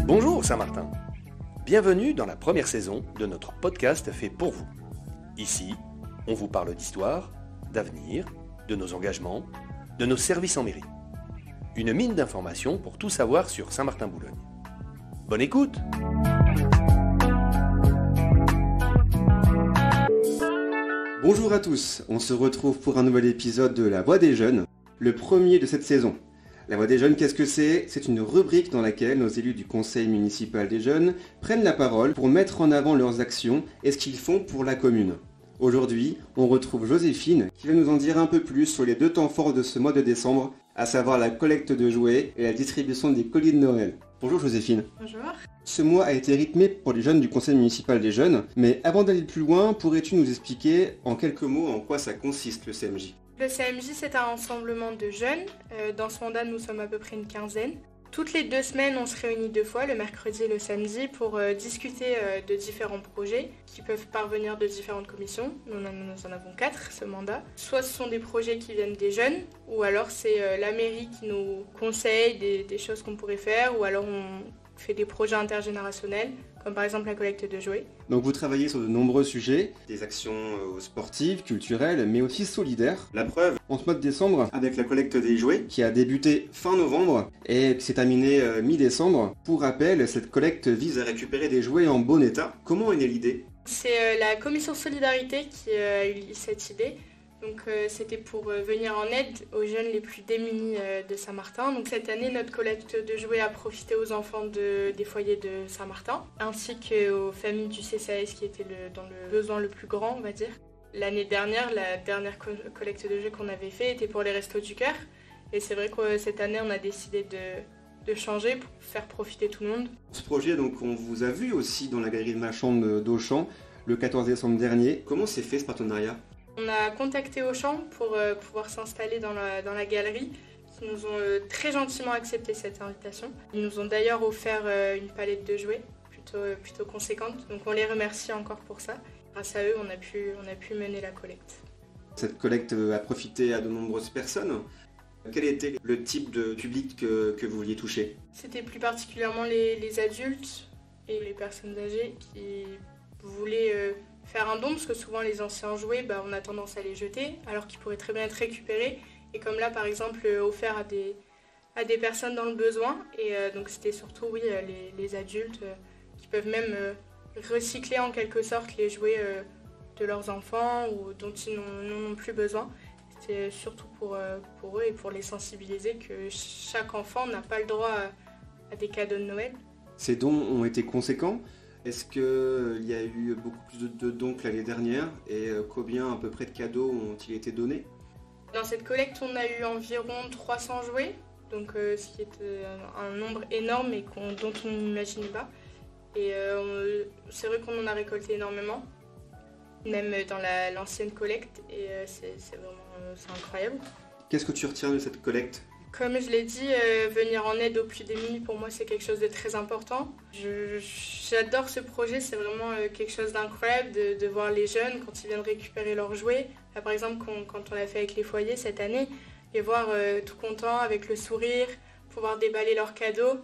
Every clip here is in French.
Bonjour Saint-Martin, bienvenue dans la première saison de notre podcast fait pour vous. Ici, on vous parle d'histoire, d'avenir, de nos engagements, de nos services en mairie. Une mine d'informations pour tout savoir sur Saint-Martin-Boulogne. Bonne écoute! Bonjour à tous, on se retrouve pour un nouvel épisode de La Voix des Jeunes, le premier de cette saison. La Voix des Jeunes, qu'est-ce que c'est ? C'est une rubrique dans laquelle nos élus du conseil municipal des jeunes prennent la parole pour mettre en avant leurs actions et ce qu'ils font pour la commune. Aujourd'hui, on retrouve Joséphine qui va nous en dire un peu plus sur les deux temps forts de ce mois de décembre, à savoir la collecte de jouets et la distribution des colis de Noël. Bonjour Joséphine. Bonjour. Ce mois a été rythmé pour les jeunes du conseil municipal des jeunes, mais avant d'aller plus loin, pourrais-tu nous expliquer en quelques mots en quoi ça consiste le CMJ ? Le CMJ, c'est un rassemblement de jeunes. Dans ce mandat, nous sommes à peu près une quinzaine. Toutes les 2 semaines, on se réunit 2 fois, le mercredi et le samedi, pour discuter de différents projets qui peuvent parvenir de différentes commissions. Nous en avons 4 ce mandat. Soit ce sont des projets qui viennent des jeunes, ou alors c'est la mairie qui nous conseille des choses qu'on pourrait faire, ou alors on fait des projets intergénérationnels, comme par exemple la collecte de jouets. Donc vous travaillez sur de nombreux sujets, des actions sportives, culturelles, mais aussi solidaires. La preuve, en ce mois de décembre, avec la collecte des jouets, qui a débuté fin novembre et qui s'est terminée mi-décembre. Pour rappel, cette collecte vise à récupérer des jouets en bon état. Comment est née l'idée ? C'est la commission solidarité qui a eu cette idée. Donc c'était pour venir en aide aux jeunes les plus démunis de Saint-Martin. Donc cette année, notre collecte de jouets a profité aux enfants des foyers de Saint-Martin, ainsi qu'aux familles du CCAS qui étaient dans le besoin le plus grand, on va dire. L'année dernière, la dernière collecte de jouets qu'on avait fait était pour les Restos du Cœur. Et c'est vrai que cette année, on a décidé de changer pour faire profiter tout le monde. Ce projet, donc, on vous a vu aussi dans la galerie de Marchande d'Auchan le 14 décembre dernier. Comment s'est fait ce partenariat ? On a contacté Auchan pour pouvoir s'installer dans la galerie, qui nous ont très gentiment accepté cette invitation. Ils nous ont d'ailleurs offert une palette de jouets plutôt conséquente, donc on les remercie encore pour ça. Grâce à eux, on a pu mener la collecte. Cette collecte a profité à de nombreuses personnes. Quel était le type de public que vous vouliez toucher ? C'était plus particulièrement les adultes et les personnes âgées qui voulaient faire un don, parce que souvent les anciens jouets, on a tendance à les jeter, alors qu'ils pourraient très bien être récupérés. Et comme là, par exemple, offerts à des personnes dans le besoin. Et donc c'était surtout, les adultes qui peuvent même recycler en quelque sorte les jouets de leurs enfants ou dont ils n'ont plus besoin. C'était surtout pour eux et pour les sensibiliser que chaque enfant n'a pas le droit à des cadeaux de Noël. Ces dons ont été conséquents. Est-ce qu'il y a eu beaucoup plus de dons que l'année dernière et combien à peu près de cadeaux ont-ils été donnés ? Dans cette collecte, on a eu environ 300 jouets, donc ce qui est un nombre énorme et dont on n'imagine pas. Et c'est vrai qu'on en a récolté énormément, même dans l'ancienne collecte, et c'est incroyable. Qu'est-ce que tu retiens de cette collecte ? Comme je l'ai dit, venir en aide aux plus démunis, pour moi, c'est quelque chose de très important. J'adore ce projet, c'est vraiment quelque chose d'incroyable de voir les jeunes quand ils viennent récupérer leurs jouets. Là, par exemple, quand on l'a fait avec les foyers cette année, les voir tout contents, avec le sourire, pouvoir déballer leurs cadeaux.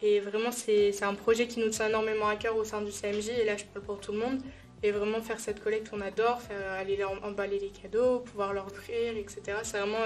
Et vraiment, c'est un projet qui nous tient énormément à cœur au sein du CMJ, et là, je parle pour tout le monde. Et vraiment, faire cette collecte, on adore, aller emballer les cadeaux, pouvoir leur offrir, etc. C'est vraiment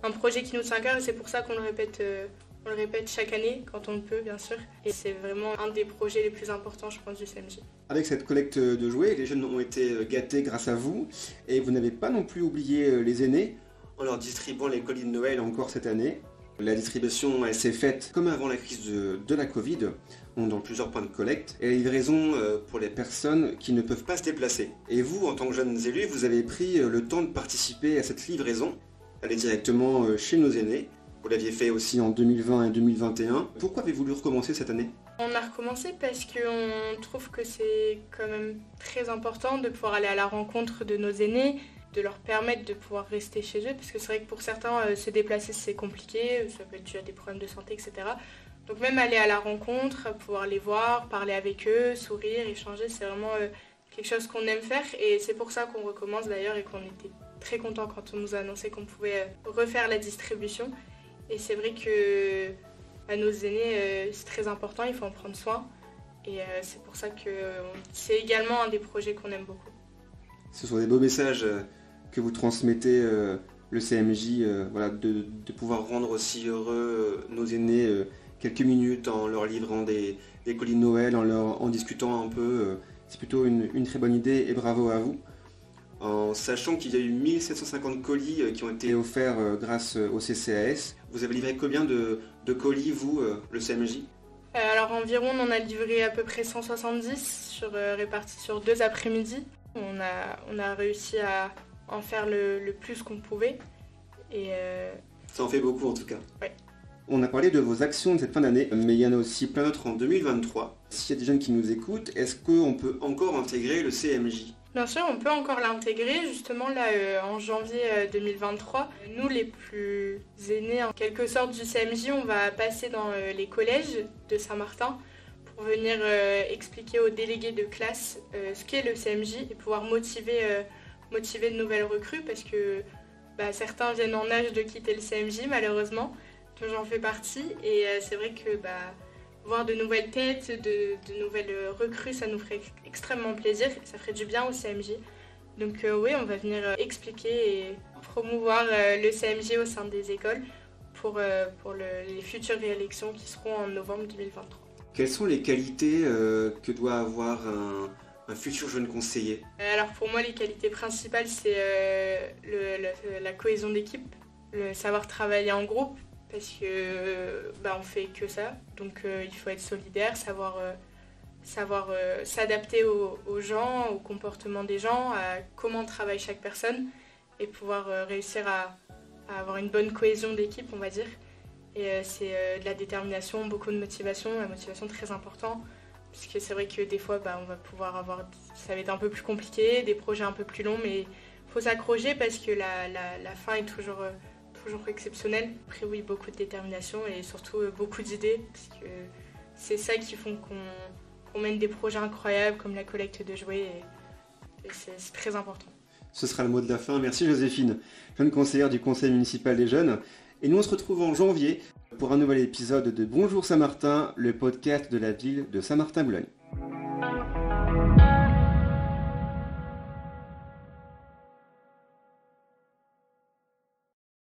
un projet qui nous tient à cœur, et c'est pour ça qu'on le répète chaque année, quand on le peut bien sûr. Et c'est vraiment un des projets les plus importants, je pense, du CMJ. Avec cette collecte de jouets, les jeunes ont été gâtés grâce à vous, et vous n'avez pas non plus oublié les aînés, en leur distribuant les colis de Noël encore cette année. La distribution elle s'est faite comme avant la crise de la Covid, dans plusieurs points de collecte, et la livraison pour les personnes qui ne peuvent pas se déplacer. Et vous, en tant que jeunes élus, vous avez pris le temps de participer à cette livraison, aller directement chez nos aînés. Vous l'aviez fait aussi en 2020 et 2021. Pourquoi avez-vous voulu recommencer cette année ? On a recommencé parce qu'on trouve que c'est quand même très important de pouvoir aller à la rencontre de nos aînés, de leur permettre de pouvoir rester chez eux, parce que c'est vrai que pour certains, se déplacer c'est compliqué, ça peut être dû à des problèmes de santé, etc. Donc même aller à la rencontre, pouvoir les voir, parler avec eux, sourire, échanger, c'est vraiment quelque chose qu'on aime faire et c'est pour ça qu'on recommence d'ailleurs et qu'on était très contents quand on nous a annoncé qu'on pouvait refaire la distribution. Et c'est vrai que à nos aînés, c'est très important, il faut en prendre soin. Et c'est pour ça que c'est également un des projets qu'on aime beaucoup. Ce sont des beaux messages que vous transmettez le CMJ, de pouvoir rendre aussi heureux nos aînés quelques minutes en leur livrant des colis de Noël, en discutant un peu. C'est plutôt une très bonne idée et bravo à vous. En sachant qu'il y a eu 1750 colis qui ont été offerts grâce au CCAS. Vous avez livré combien de colis, vous, le CMJ ? Alors environ, on en a livré à peu près 170 répartis sur 2 après-midi. On a réussi à en faire le plus qu'on pouvait. Et ça en fait beaucoup en tout cas. Ouais. On a parlé de vos actions de cette fin d'année, mais il y en a aussi plein d'autres en 2023. S'il y a des jeunes qui nous écoutent, est-ce qu'on peut encore intégrer le CMJ ? Bien sûr, on peut encore l'intégrer. Justement, là, en janvier 2023, nous, les plus aînés, en quelque sorte, du CMJ, on va passer dans les collèges de Saint-Martin pour venir expliquer aux délégués de classe ce qu'est le CMJ et pouvoir motiver de nouvelles recrues parce que certains viennent en âge de quitter le CMJ, malheureusement. Donc, j'en fais partie et c'est vrai que voir de nouvelles têtes, de nouvelles recrues, ça nous ferait extrêmement plaisir. Ça ferait du bien au CMJ. Donc oui, on va venir expliquer et promouvoir le CMJ au sein des écoles pour les futures réélections qui seront en novembre 2023. Quelles sont les qualités que doit avoir un futur jeune conseiller ? Alors pour moi, les qualités principales, c'est la cohésion d'équipe, le savoir travailler en groupe, parce que on fait que ça, donc il faut être solidaire, savoir s'adapter aux gens, au comportement des gens, à comment travaille chaque personne et pouvoir réussir à avoir une bonne cohésion d'équipe, on va dire. Et c'est de la détermination, beaucoup de motivation, la motivation très important, parce que c'est vrai que des fois on va pouvoir ça va être un peu plus compliqué, des projets un peu plus longs, mais il faut s'accrocher parce que la fin est toujours exceptionnelle. Après oui, beaucoup de détermination et surtout beaucoup d'idées, parce que c'est ça qui font qu'on mène des projets incroyables comme la collecte de jouets et c'est très important. Ce sera le mot de la fin. Merci Joséphine, jeune conseillère du Conseil municipal des jeunes. Et nous on se retrouve en janvier pour un nouvel épisode de Bonjour Saint-Martin, le podcast de la ville de Saint-Martin-Boulogne.